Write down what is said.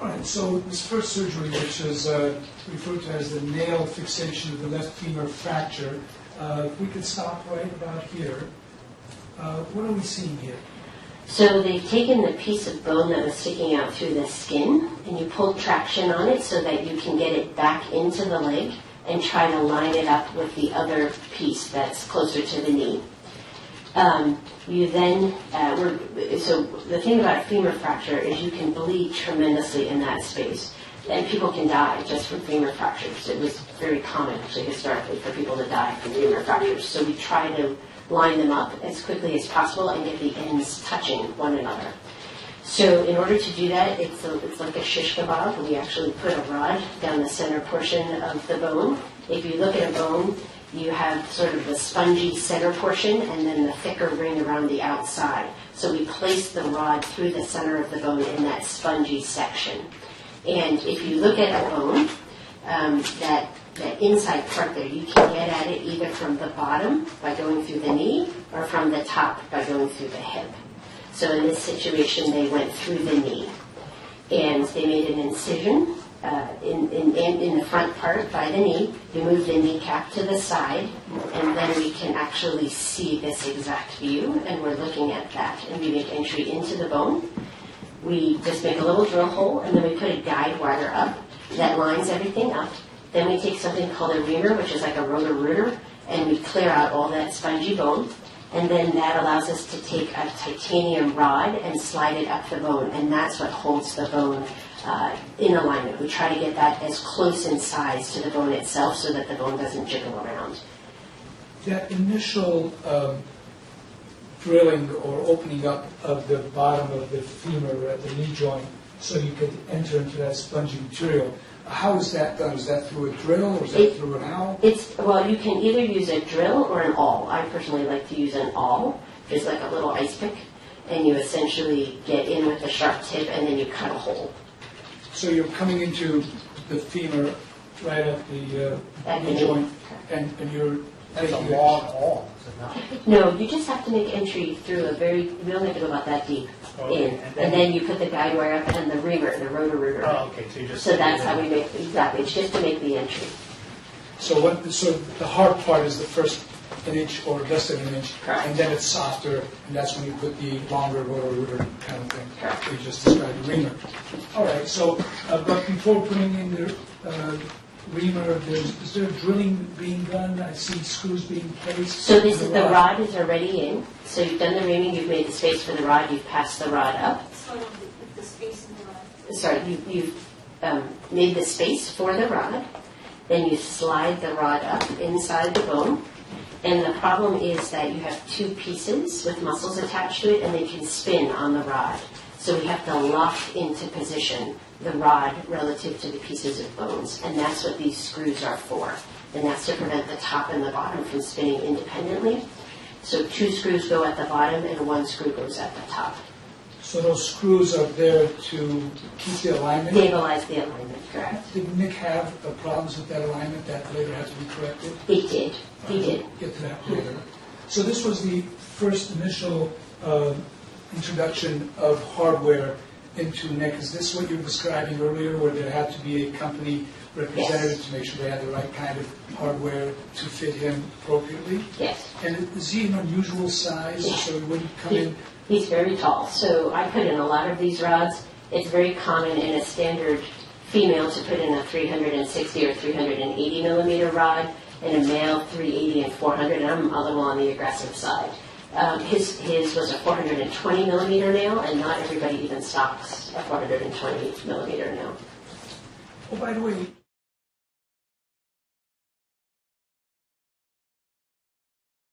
All right, so this first surgery, which is referred to as the nail fixation of the left femur fracture, if we could stop right about here, what are we seeing here? So they've taken the piece of bone that was sticking out through the skin, and you pulled traction on it so that you can get it back into the leg and try to line it up with the other piece that's closer to the knee. You then, so the thing about a femur fracture is you can bleed tremendously in that space. And people can die just from femur fractures. It was very common, actually, historically, for people to die from femur fractures. So we try to line them up as quickly as possible and get the ends touching one another. So in order to do that, it's like a shish kebab. We actually put a rod down the center portion of the bone. If you look at a bone, you have sort of the spongy center portion and then the thicker ring around the outside. So we place the rod through the center of the bone in that spongy section. And if you look at a bone, that inside part there, you can get at it either from the bottom by going through the knee or from the top by going through the hip. So in this situation, they went through the knee. And they made an incision in the front part by the knee. You move the kneecap to the side, and then we can actually see this exact view, and we're looking at that. And we make entry into the bone. We just make a little drill hole, and then we put a guide wire up that lines everything up. Then we take something called a reamer, which is like a rotor-rooter, and we clear out all that spongy bone. And then that allows us to take a titanium rod and slide it up the bone, and that's what holds the bone in alignment. We try to get that as close in size to the bone itself so that the bone doesn't jiggle around. That initial drilling or opening up of the bottom of the femur at the knee joint so you could enter into that spongy material, how is that done? Is that through a drill or is that through an awl? Well, you can either use a drill or an awl. I personally like to use an awl, which is like a little ice pick, and you essentially get in with a sharp tip and then you cut a hole. So you're coming into the femur right at the knee joint, and you're That's a long haul, is it not? No, you just have to make entry through we don't have to go about that deep in. And then you put the guide wire up and the reamer, the rotor-rooter. Oh, okay, so you just... So that's how we make, exactly, it's just to make the entry. So the hard part is the first an inch or less than an inch, Correct. and then it's softer, and that's when you put the longer rotor-rooter kind of thing. Correct. You just described the reamer. All right, so, but before putting in the reamer, is there drilling being done? I see screws being placed. So the rod is already in. So you've done the reaming, you've made the space for the rod, you've passed the rod up. Sort of the space in the rod. Sorry, you've made the space for the rod. Then you slide the rod up inside the bone. And the problem is that you have two pieces with muscles attached to it, and they can spin on the rod. So we have to lock into position the rod relative to the pieces of bones. And that's what these screws are for. And that's to prevent the top and the bottom from spinning independently. So 2 screws go at the bottom and 1 screw goes at the top. So those screws are there to keep the alignment? Stabilize the alignment, correct. Did Nick have problems with that alignment that later had to be corrected? He did. He did. Get to that later. So this was the first initial introduction of hardware into Nick. Is this what you were describing earlier, where there had to be a company representative to make sure they had the right kind of hardware to fit him appropriately? Yes. And is he an unusual size, so he wouldn't come in? He's very tall. So I put in a lot of these rods. It's very common in a standard female to put in a 360 or 380 millimeter rod, and a male 380 and 400, and I'm a little on the aggressive side. His was a 420 millimeter nail, and not everybody even stocks a 420 millimeter nail. Oh, by the way,